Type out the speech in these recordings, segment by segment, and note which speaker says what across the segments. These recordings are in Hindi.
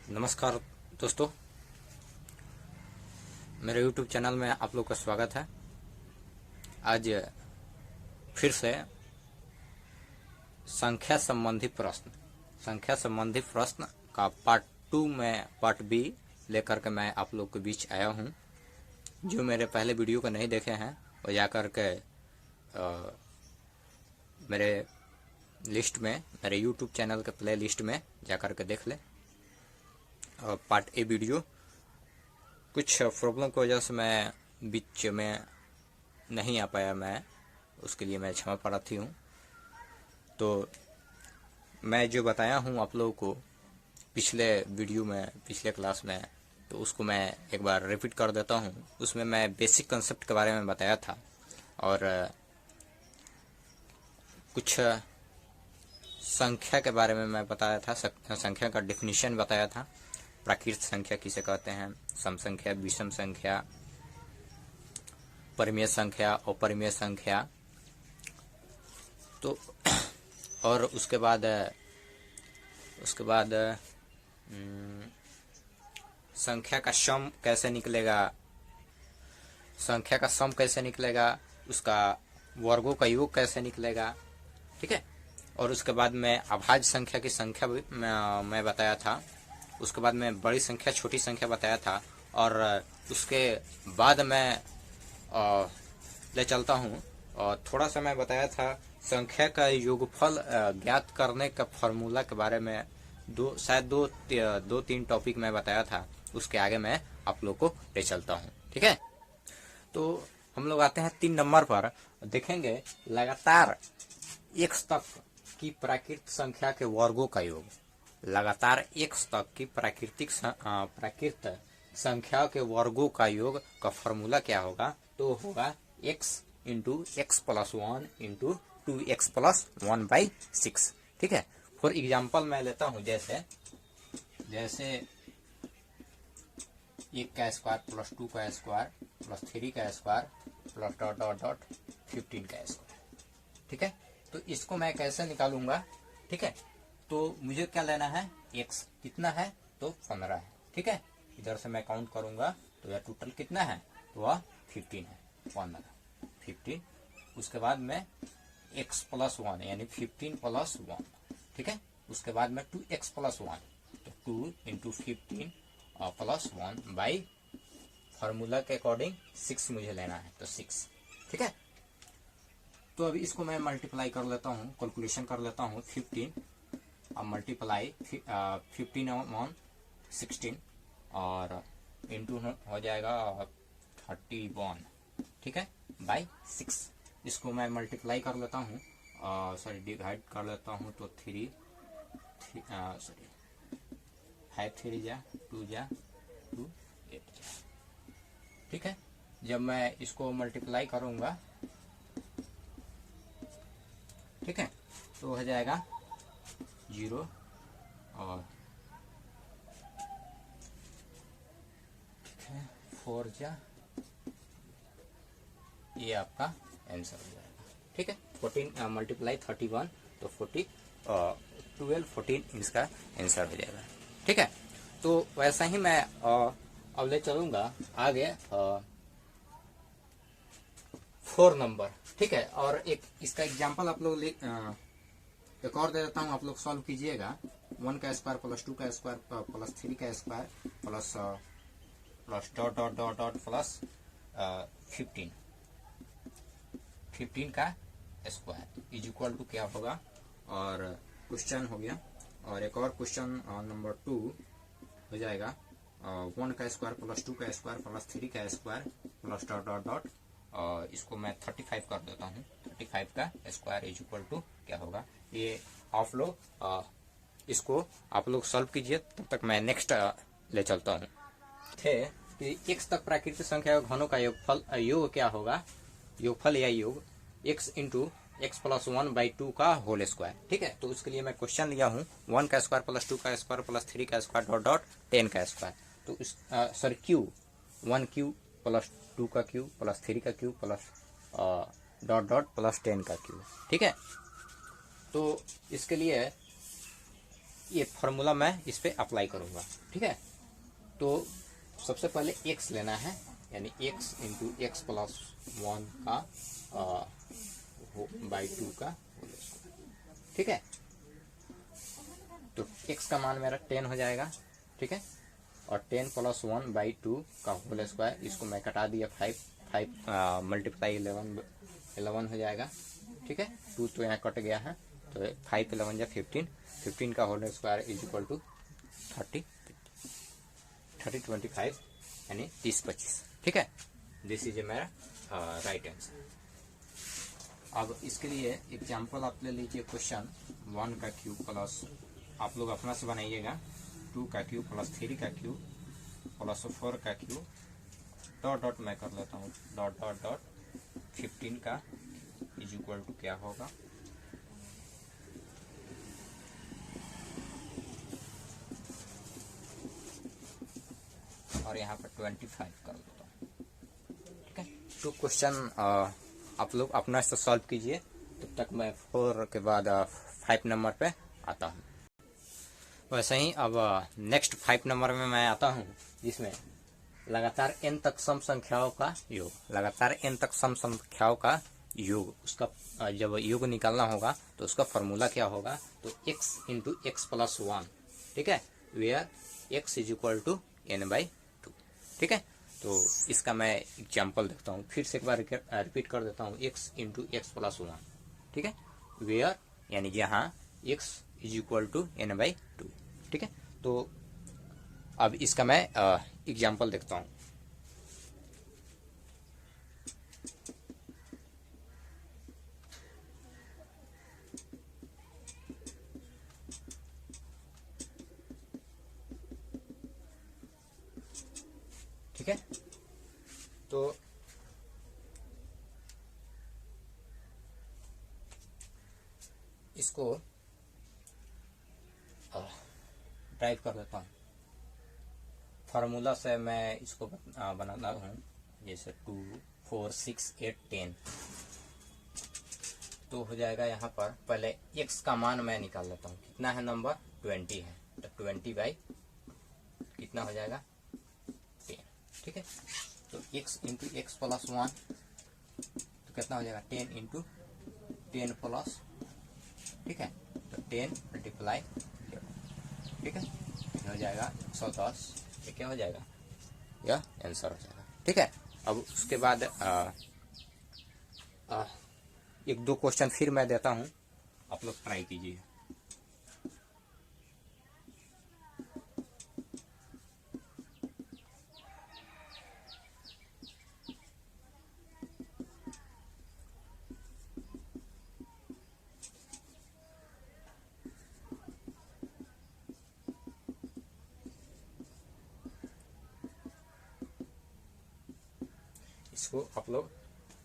Speaker 1: नमस्कार दोस्तों, मेरे YouTube चैनल में आप लोग का स्वागत है। आज फिर से संख्या संबंधी प्रश्न का पार्ट बी लेकर के मैं आप लोग के बीच आया हूं। जो मेरे पहले वीडियो को नहीं देखे हैं वो जाकर के मेरे लिस्ट में, मेरे YouTube चैनल के प्ले लिस्ट में जाकर के देख ले। पार्ट ए वीडियो कुछ प्रॉब्लम की वजह से मैं बीच में नहीं आ पाया, मैं उसके लिए मैं क्षमा प्रार्थी हूँ। तो मैं जो बताया हूँ आप लोगों को पिछले वीडियो में, पिछले क्लास में, तो उसको मैं एक बार रिपीट कर देता हूँ। उसमें मैं बेसिक कंसेप्ट के बारे में बताया था और कुछ संख्या के बारे में मैं बताया था, संख्या का डेफिनेशन बताया था। प्राकृत संख्या किसे कहते हैं, सम संख्या, विषम संख्या, परिमेय संख्या, अपरिमेय संख्या। तो और उसके बाद संख्या का सम कैसे निकलेगा, संख्या का सम कैसे निकलेगा, उसका वर्गों का योग कैसे निकलेगा, ठीक है। और उसके बाद में अभाज्य संख्या की संख्या भी मैं बताया था। उसके बाद में बड़ी संख्या, छोटी संख्या बताया था। और उसके बाद मैं ले चलता हूँ और थोड़ा सा मैं बताया था संख्या का योगफल ज्ञात करने का फॉर्मूला के बारे में। दो तीन टॉपिक मैं बताया था। उसके आगे मैं आप लोग को ले चलता हूँ, ठीक है। तो हम लोग आते हैं 3 नंबर पर। देखेंगे लगातार x तक की प्राकृत संख्या के वर्गों का योग। लगातार x तक की प्राकृत संख्या के वर्गों का योग का फॉर्मूला क्या होगा? तो होगा x into x plus 1 into 2x plus 1/6, ठीक है। फॉर एग्जाम्पल मैं लेता हूं, जैसे 1 का स्क्वायर प्लस 2 का स्क्वायर प्लस 3 का square plus dot dot dot 15 का स्क्वायर, ठीक है। तो इसको मैं कैसे निकालूंगा, ठीक है। तो मुझे क्या लेना है, x कितना है, तो 15 है, ठीक है। इधर से मैं काउंट करूंगा तो यह टोटल कितना है, तो वह 15 है, 15। उसके बाद में x प्लस 1 यानी 15 प्लस 1, ठीक है। उसके बाद में 2x प्लस 1, तो 2 इंटू 15 प्लस 1 बाई फॉर्मूला के अकॉर्डिंग 6 मुझे लेना है, तो 6, ठीक है। तो अभी इसको मैं मल्टीप्लाई कर लेता हूँ, कैलकुलेशन कर लेता हूँ। 15 अब मल्टीप्लाई 15 ऑन 16 और इंटू हो जाएगा 31, ठीक है, बाई 6। इसको मैं मल्टीप्लाई कर लेता हूँ, सॉरी डिवाइड कर लेता हूँ। तो 3 जा 2 जा 2 8 जा, ठीक है। जब मैं इसको मल्टीप्लाई करूंगा, ठीक है, तो हो जाएगा 0 और 4 जा, ये आपका आंसर हो जाएगा, ठीक है। 14 मल्टीप्लाई 31, तो 12 14 इसका आंसर हो जाएगा, ठीक है। तो वैसा ही मैं अब ले चलूंगा आगे 4 नंबर, ठीक है। और एक इसका एग्जांपल आप लोग एक और दे देता हूँ, आप लोग सॉल्व कीजिएगा। 1 का स्क्वायर प्लस 2 का स्क्वायर प्लस 3 का square plus dot dot dot dot plus 15 का स्क्वायर इज इक्वल टू क्या होगा। और क्वेश्चन हो गया। और एक और क्वेश्चन नंबर 2 हो जाएगा 1 का स्क्वायर प्लस 2 का स्क्वायर प्लस 3 का square plus dot dot dot, और इसको मैं 35 कर देता हूँ। 35 का स्क्वायर इज इक्वल टू क्या होगा। ये आप लोग इसको आप लोग सॉल्व कीजिए, तब तक मैं नेक्स्ट ले चलता हूँ। कि x तक प्राकृतिक संख्या घनों का योग क्या होगा, योगफल या योग x इंटू एक्स प्लस 1/2 का होल स्क्वायर, ठीक है। तो उसके लिए मैं क्वेश्चन लिया हूँ 1 का स्क्वायर प्लस 2 का स्क्वायर प्लस 3 का स्क्वायर डॉट डॉट 10 का स्क्वायर। तो इस सॉरी क्यू 1 क्यू प्लस 2 का क्यू प्लस 3 का Q plus dot dot plus 10 का क्यू, ठीक है। तो इसके लिए ये फॉर्मूला मैं इस पे अप्लाई करूंगा। ठीक है, तो सबसे पहले x लेना है, यानी x इंटू एक्स प्लस 1 का बाई 2 का होल स्क्वायर। ठीक है, तो x का मान मेरा 10 हो जाएगा। ठीक है, और 10 प्लस 1 बाई 2 का होल स्क्वायर, इसको मैं कटा दिया 5 मल्टीप्लाई 11 हो जाएगा। ठीक है, 2 तो यहाँ कट गया है, तो 5 11 या 15 का whole square is equal to 30 25 यानी 30 25। ठीक है, दिस इज मेरा राइट आंसर। अब इसके लिए एग्जाम्पल आप ले लीजिए, क्वेश्चन 1 का क्यूब प्लस, आप लोग अपना से बनाइएगा, 2 का क्यूब प्लस 3 का क्यूब प्लस 4 का क्यूब डॉट डॉट मैं कर लेता हूँ, डॉट डॉट डॉट 15 का इज इक्वल टू क्या होगा, और यहाँ पर 25 कर देता हूँ। ठीक है, तो क्वेश्चन आप लोग अपना से सॉल्व कीजिए, तब तक मैं 4 के बाद 5 नंबर पे आता हूँ। वैसे ही अब नेक्स्ट 5 नंबर में मैं आता हूँ, जिसमें लगातार n तक सम संख्याओं का योग, लगातार n तक सम संख्याओं का योग, उसका जब योग निकालना होगा तो उसका फॉर्मूला क्या होगा, तो x इंटू एक्स प्लस 1। ठीक है, where x is equal to n/2। ठीक है, तो इसका मैं एग्जाम्पल देखता हूँ, फिर से एक बार रिपीट कर देता हूँ, x इंटू एक्स प्लस 1। ठीक है, वेयर यानी जहाँ x is equal to n/2। ठीक है, तो अब इसका मैं एग्जाम्पल देखता हूँ। ठीक है, तो इसको ड्राइव कर देता हूँ, फार्मूला से मैं इसको बनाता हूँ, जैसे 2 4 6 8 10, तो हो जाएगा यहाँ पर पहले x का मान मैं निकाल लेता हूँ, कितना है नंबर 20 है, तो 20 बाई कितना हो जाएगा 10। ठीक है, तो x इंटू एक्स प्लस 1 तो कितना हो जाएगा 10 इंटू 10 प्लस, ठीक है, तो 10 मल्टीप्लाई, ठीक है, हो जाएगा 110। ये क्या हो जाएगा, यह आंसर हो जाएगा। ठीक है, अब उसके बाद एक दो क्वेश्चन फिर मैं देता हूं, आप लोग ट्राई कीजिए। इसको आप लोग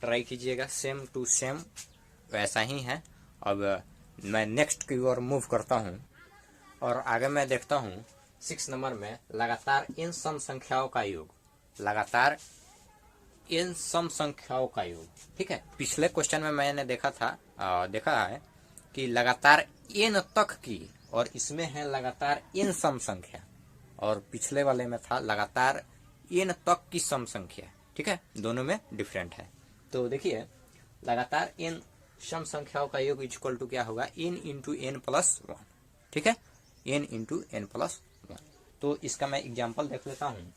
Speaker 1: ट्राई कीजिएगा, सेम टू सेम वैसा ही है। अब मैं नेक्स्ट की ओर मूव करता हूं, और आगे मैं देखता हूं 6 नंबर में लगातार इन सम संख्याओं का योग, लगातार इन सम संख्याओं का योग। ठीक है, पिछले क्वेश्चन में मैंने देखा है कि लगातार n तक की, और इसमें है लगातार n सम संख्या, और पिछले वाले में था लगातार n तक की सम संख्या। ठीक है, दोनों में डिफरेंट है। तो देखिए, लगातार n सम संख्याओं का योग इक्वल टू क्या होगा, n इंटू एन प्लस 1। ठीक है, n इंटू एन प्लस 1। तो इसका मैं एग्जाम्पल देख लेता हूँ,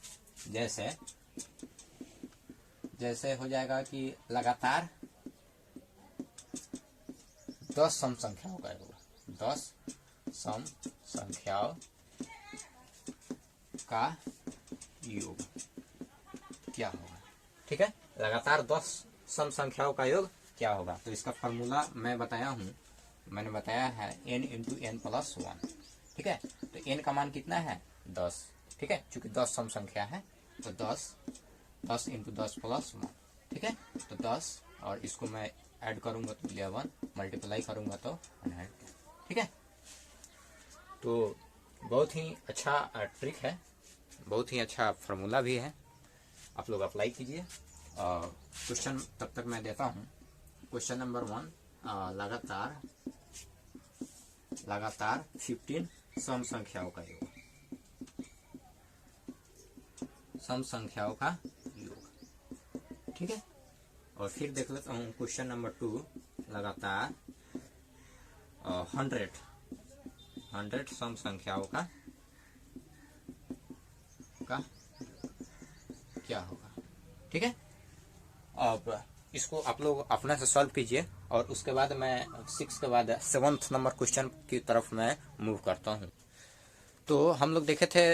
Speaker 1: जैसे हो जाएगा कि लगातार 10 सम संख्याओं का योग, 10 सम संख्याओं का योग क्या होगा। ठीक है, लगातार 10 सम संख्याओं का योग क्या होगा, तो इसका फॉर्मूला मैंने बताया है n इंटू एन प्लस 1। ठीक है, तो n का मान कितना है 10। ठीक है, चूंकि 10 सम संख्या है, तो 10 इंटू 10 प्लस 1। ठीक है, तो 10, और इसको मैं ऐड करूंगा तो 11, मल्टीप्लाई करूंगा तो 100। ठीक है, तो बहुत ही अच्छा ट्रिक है, बहुत ही अच्छा फार्मूला भी है, आप लोग अप्लाई कीजिए। क्वेश्चन तब तक मैं देता हूँ। क्वेश्चन नंबर 1, लगातार 15 सम संख्याओं का योग, सम संख्याओं का योग। ठीक है, और फिर देख लेता हूँ क्वेश्चन नंबर 2, लगातार 100 सम संख्याओं का क्या होगा। ठीक है, अब इसको आप लोग अपने से सॉल्व कीजिए और उसके बाद मैं 6 के बाद 7th नंबर क्वेश्चन की तरफ मैं मूव करता हूँ। तो हम लोग देखे थे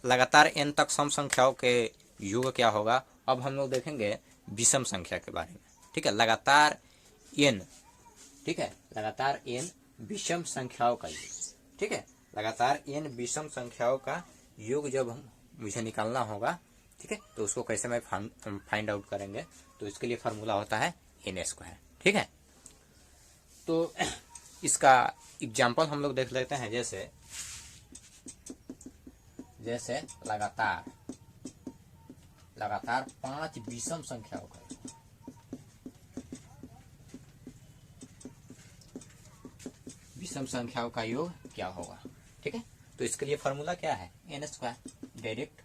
Speaker 1: लगातार n तक सम संख्याओं के योग क्या होगा। अब हम लोग देखेंगे विषम संख्या के बारे में। ठीक है, लगातार n, ठीक है, लगातार n विषम संख्याओं का योग। ठीक है, लगातार n विषम संख्याओं का योग जब मुझे निकालना होगा, ठीक है, तो उसको कैसे मैं फाइंड आउट करेंगे, तो इसके लिए फार्मूला होता है n²। ठीक है, तो इसका एग्जाम्पल हम लोग देख लेते हैं। जैसे लगातार 5 विषम संख्याओं का, विषम संख्याओं का योग क्या होगा। ठीक है, तो इसके लिए फार्मूला क्या है, n²। डायरेक्ट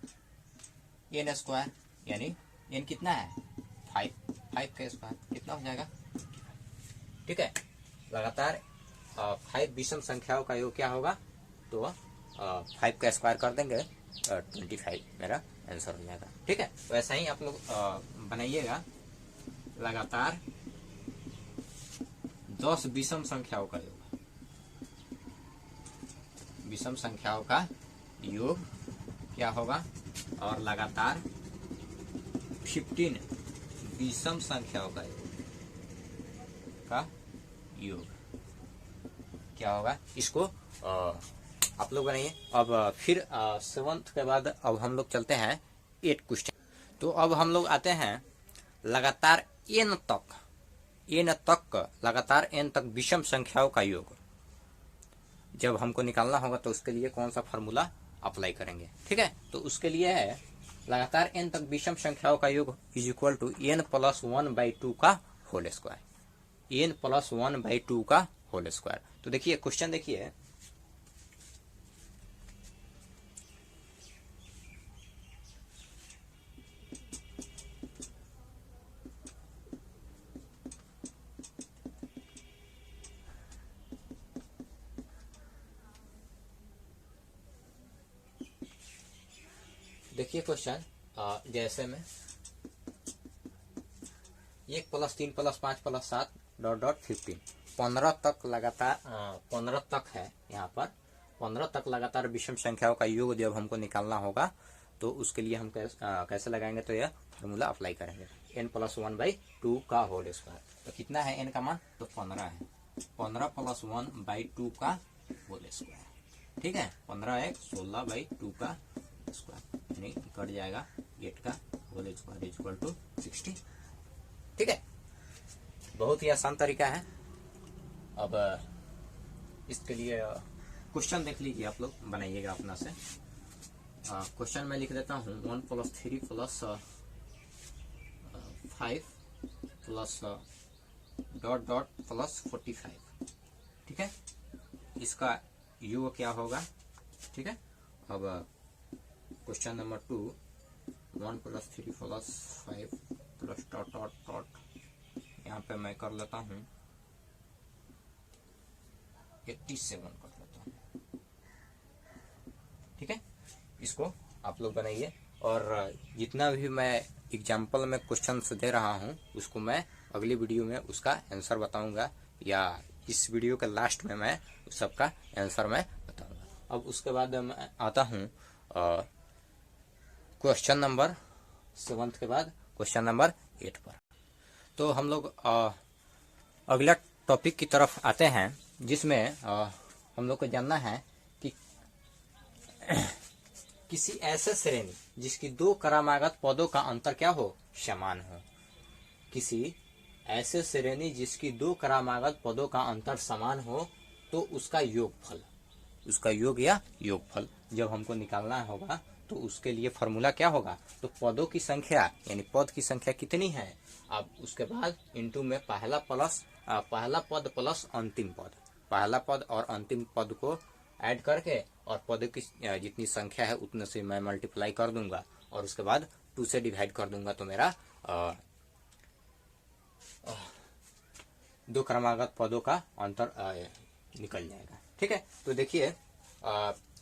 Speaker 1: n² यानी n कितना है 5 का स्क्वायर कितना हो जाएगा। ठीक है, लगातार 5 विषम संख्याओं का योग क्या होगा, तो 5 का स्क्वायर कर देंगे 25 मेरा आंसर हो जाएगा। ठीक है, वैसा ही आप लोग बनाइएगा। लगातार 10 विषम संख्याओं का योग, विषम संख्याओं का योग क्या होगा, और लगातार 15 विषम संख्याओं का योग क्या होगा। इसको आप लोग बनाइए। अब फिर 7th के बाद अब हम लोग चलते हैं 8 क्वेश्चन। तो अब हम लोग आते हैं लगातार n तक लगातार n तक विषम संख्याओं का योग जब हमको निकालना होगा, तो उसके लिए कौन सा फार्मूला अप्लाई करेंगे। ठीक है, तो उसके लिए है लगातार n तक विषम संख्याओं का योग इज इक्वल टू n + 1/2 का होल स्क्वायर, n + 1/2 का होल स्क्वायर। तो देखिए क्वेश्चन देखिए, देखिए क्वेश्चन जैसे में 1 + 3 + 5 + 7 ... 15 15 तक लगातार 15 तक है यहाँ पर। 15 तक लगातार विषम संख्याओं का योग जब हमको निकालना होगा, तो उसके लिए हम कैसे लगाएंगे, तो यह फार्मूला अप्लाई करेंगे n + 1/2 का होल स्क्वायर। तो कितना है n का मान, तो 15 है, 15 + 1/2 का होल स्क्वायर। ठीक है, 15 × 1 = 16/2 का स्क्वायर, यानी कट जाएगा 8 का होल स्क्वायर इक्वल टू 60। ठीक है, बहुत ही आसान तरीका है। अब इसके लिए क्वेश्चन देख लीजिए, आप लोग बनाइएगा अपना से। क्वेश्चन मैं लिख देता हूँ 1 + 3 + 5 + ... +45। ठीक है, इसका योग क्या होगा। ठीक है, अब क्वेश्चन नंबर 2 1 + 3 + 5 ... यहाँ पे मैं कर लेता हूँ 87 कर लेता हूँ। ठीक है, इसको आप लोग बनाइए, और जितना भी मैं एग्जाम्पल में क्वेश्चन दे रहा हूँ, उसको मैं अगली वीडियो में उसका आंसर बताऊंगा, या इस वीडियो के लास्ट में मैं उस सबका आंसर मैं बताऊंगा। अब उसके बाद मैं आता हूँ क्वेश्चन नंबर 7 के बाद क्वेश्चन नंबर 8 पर। तो हम लोग अगला टॉपिक की तरफ आते हैं, जिसमें हम लोग को जानना है कि किसी ऐसे श्रेणी जिसकी 2 क्रमागत पदों का अंतर क्या हो, समान हो। किसी ऐसे श्रेणी जिसकी 2 क्रमागत पदों का अंतर समान हो, तो उसका योगफल, उसका योग या योगफल जब हमको निकालना होगा, तो उसके लिए फॉर्मूला क्या होगा, तो पदों की संख्या यानी पद की संख्या कितनी है, अब उसके बाद इनटू में पहला पद प्लस अंतिम पद, पहला पद और अंतिम पद को ऐड करके और पदों की जितनी संख्या है उतने से मैं मल्टीप्लाई कर दूंगा और उसके बाद 2 से डिवाइड कर दूंगा तो मेरा 2 क्रमागत पदों का अंतर निकल जाएगा। ठीक है, तो देखिए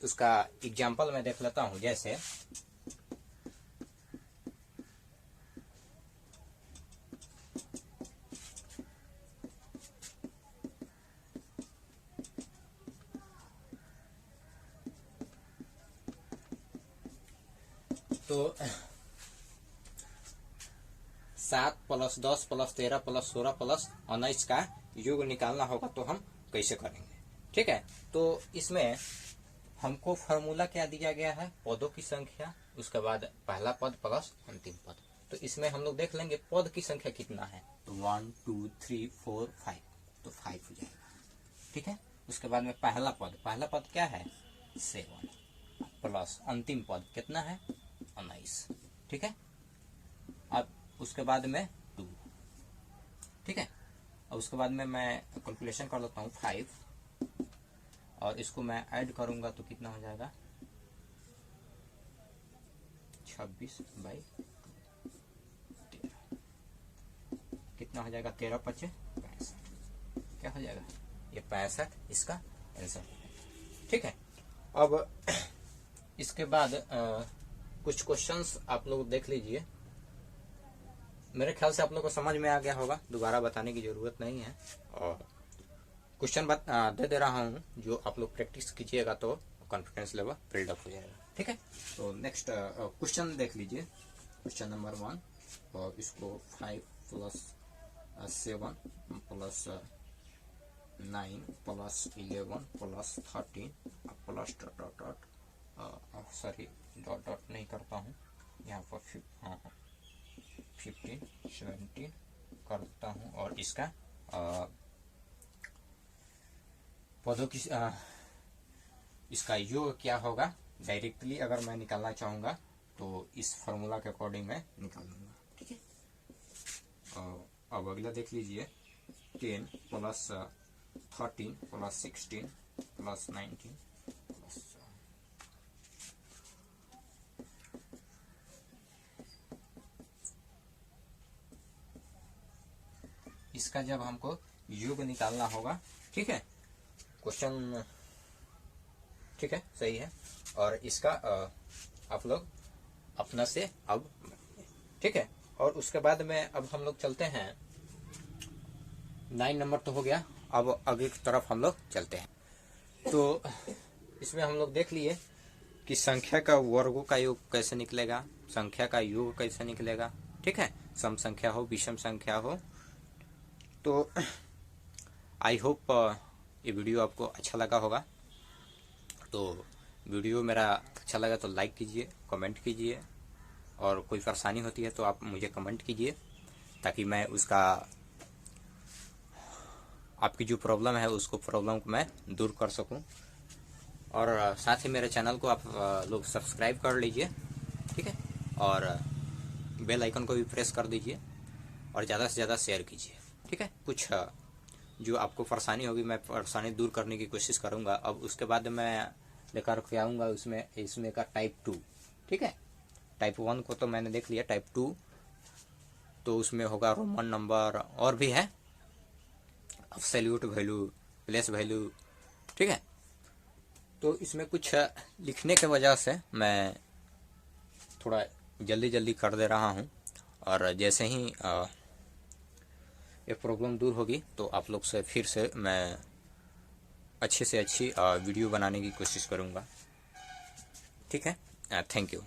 Speaker 1: उसका एग्जाम्पल मैं देख लेता हूं। जैसे तो 7 + 10 + 13 + 16 + 19 का योग निकालना होगा तो हम कैसे करेंगे। ठीक है, तो इसमें हमको फॉर्मूला क्या दिया गया है, पदों की संख्या, उसके बाद पहला पद प्लस अंतिम पद। तो इसमें हम लोग देख लेंगे पद की संख्या कितना है, तो 1 2 3 4 5, तो 5 हो जाएगा। ठीक है, उसके बाद में पहला पद क्या है 7 प्लस अंतिम पद कितना है 19। ठीक है, अब उसके बाद में 2। ठीक है, और उसके बाद में मैं कैलकुलेशन कर लेता हूँ 5 और इसको मैं ऐड करूंगा तो कितना हो जाएगा 26/13, कितना हो जाएगा 13 × 5 = 65। क्या हो जाएगा ये 65 इसका आंसर। ठीक है, अब इसके बाद कुछ क्वेश्चंस आप लोग देख लीजिए। मेरे ख्याल से आप लोग को समझ में आ गया होगा, दोबारा बताने की जरूरत नहीं है और क्वेश्चन दे दे रहा हूँ, जो आप लोग प्रैक्टिस कीजिएगा तो कॉन्फिडेंस लेवल बिल्डअप हो जाएगा। ठीक है, तो नेक्स्ट क्वेश्चन देख लीजिए, क्वेश्चन नंबर 1, और इसको 5 + 7 + 9 + 11 + 13 प्लस सॉरी डॉट नहीं करता हूँ यहाँ पर 15 17 करता हूँ और इसका पदों की इसका योग क्या होगा डायरेक्टली अगर मैं निकालना चाहूंगा तो इस फॉर्मूला के अकॉर्डिंग मैं निकाल लूंगा। ठीक है, अब अगला देख लीजिए 10 + 13 + 16 + 19 इसका जब हमको योग निकालना होगा। ठीक है, क्वेश्चन ठीक है सही है, और इसका आप लोग अपना से अब ठीक है, और उसके बाद में अब हम लोग चलते हैं 9 नंबर तो हो गया, अब आगे की तरफ हम लोग चलते हैं। तो इसमें हम लोग देख लिए कि संख्या का वर्गों का योग कैसे निकलेगा, संख्या का योग कैसे निकलेगा। ठीक है, सम संख्या हो विषम संख्या हो। तो आई होप ये वीडियो आपको अच्छा लगा होगा। तो वीडियो मेरा अच्छा लगा तो लाइक कीजिए, कमेंट कीजिए, और कोई परेशानी होती है तो आप मुझे कमेंट कीजिए ताकि मैं उसका आपकी जो प्रॉब्लम है उसको प्रॉब्लम को मैं दूर कर सकूं। और साथ ही मेरे चैनल को आप लोग सब्सक्राइब कर लीजिए। ठीक है, और बेल आइकन को भी प्रेस कर दीजिए और ज़्यादा से ज़्यादा शेयर कीजिए। ठीक है, कुछ जो आपको परेशानी होगी मैं परेशानी दूर करने की कोशिश करूंगा। अब उसके बाद मैं लेकर के आऊँगा इसमें का टाइप 2। ठीक है, टाइप 1 को तो मैंने देख लिया, टाइप 2 तो उसमें होगा रोमन नंबर और भी है, एब्सोल्यूट वैल्यू, प्लेस वैल्यू। ठीक है, तो इसमें कुछ लिखने के वजह से मैं थोड़ा जल्दी जल्दी कर दे रहा हूँ, और जैसे ही ये प्रॉब्लम दूर होगी तो आप लोग से फिर से मैं अच्छी से अच्छी वीडियो बनाने की कोशिश करूँगा। ठीक है, थैंक यू।